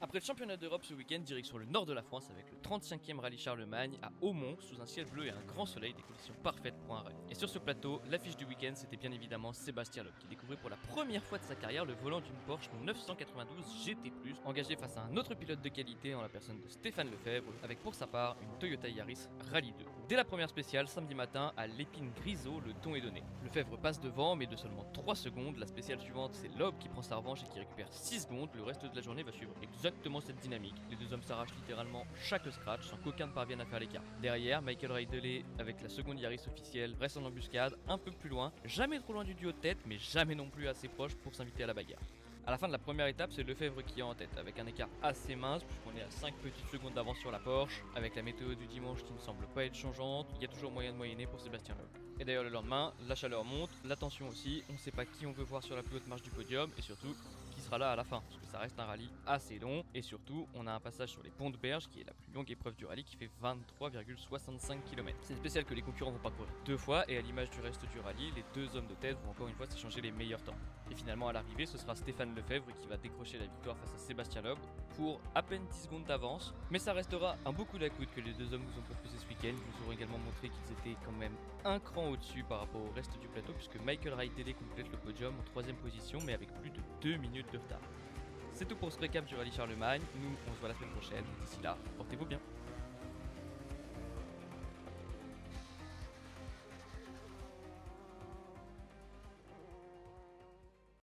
Après le championnat d'Europe ce week-end, direction le nord de la France avec le 35e rallye Charlemagne à Aumont, sous un ciel bleu et un grand soleil, des conditions parfaites pour un rallye. Et sur ce plateau, l'affiche du week-end c'était bien évidemment Sébastien Loeb, qui découvrait pour la première fois de sa carrière le volant d'une Porsche 992 GT+, engagé face à un autre pilote de qualité en la personne de Stéphane Lefebvre, avec pour sa part une Toyota Yaris Rallye 2. Dès la première spéciale, samedi matin, à l'épine Grisot, le ton est donné. Lefebvre passe devant, mais de seulement 3 secondes. La spéciale suivante, c'est Loeb qui prend sa revanche et qui récupère 6 secondes. Le reste de la journée va suivre exactement cette dynamique. Les deux hommes s'arrachent littéralement chaque scratch sans qu'aucun ne parvienne à faire l'écart. Derrière, Michael Ridley avec la seconde Yaris officielle reste en embuscade, un peu plus loin, jamais trop loin du duo de tête, mais jamais non plus assez proche pour s'inviter à la bagarre. À la fin de la première étape, c'est Lefebvre qui est en tête, avec un écart assez mince, puisqu'on est à 5 petites secondes d'avance sur la Porsche. Avec la météo du dimanche qui ne semble pas être changeante, il y a toujours moyen de moyenner pour Sébastien Loeb. Et d'ailleurs le lendemain, la chaleur monte, la tension aussi, on ne sait pas qui on veut voir sur la plus haute marche du podium, et surtout, qui sera là à la fin, parce que ça reste un rallye assez long, et surtout, on a un passage sur les ponts de Berge, qui est la plus longue épreuve du rallye, qui fait 23,65 km. C'est une spéciale que les concurrents vont parcourir 2 fois, et à l'image du reste du rallye, les deux hommes de tête vont encore une fois s'échanger les meilleurs temps. Et finalement, à l'arrivée, ce sera Stéphane Lefebvre qui va décrocher la victoire face à Sébastien Loeb pour à peine 10 secondes d'avance. Mais ça restera un beau coup d'accoute que les deux hommes nous ont proposé ce week-end. Ils nous auront également montré qu'ils étaient quand même un cran au-dessus par rapport au reste du plateau, puisque Michael Ridley complète le podium en 3ème position, mais avec plus de 2 minutes de retard. C'est tout pour ce récap du rallye Charlemagne. Nous, on se voit la semaine prochaine. D'ici là, portez-vous bien.